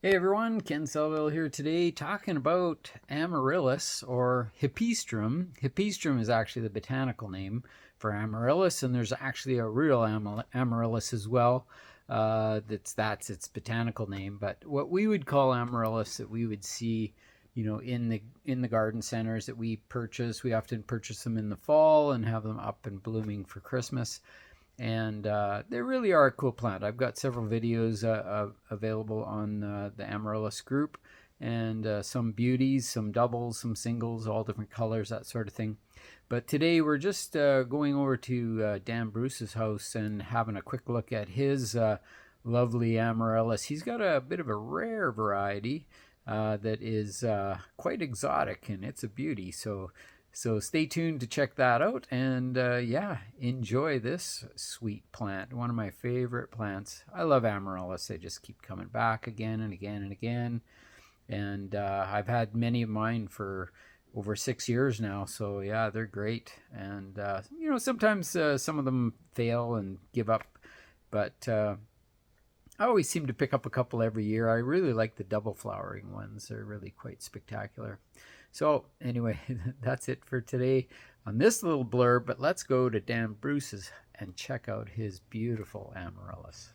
Hey everyone, Ken Salvail here today talking about Amaryllus or Hippeastrum. Hippeastrum is actually the botanical name for Amaryllus, and there's actually a real Amaryllus as well. That's its botanical name, but what we would call Amaryllus that we would see, in the garden centers that we purchase, we often purchase them in the fall and have them up and blooming for Christmas. And they really are a cool plant. I've got several videos available on the Amaryllus group, and some beauties, some doubles, some singles, all different colors, that sort of thing. But today we're just going over to Dan Bruce's house and having a quick look at his lovely Amaryllus. He's got a bit of a rare variety that is quite exotic, and it's a beauty. So stay tuned to check that out, and yeah, enjoy this sweet plant. One of my favorite plants. I love Amaryllus. They just keep coming back again and again and again. And I've had many of mine for over 6 years now. So yeah, they're great. And sometimes some of them fail and give up, but I always seem to pick up a couple every year. I really like the double flowering ones. They're really quite spectacular. So anyway, that's it for today on this little blurb, but let's go to Dan Bruce's and check out his beautiful Amaryllus.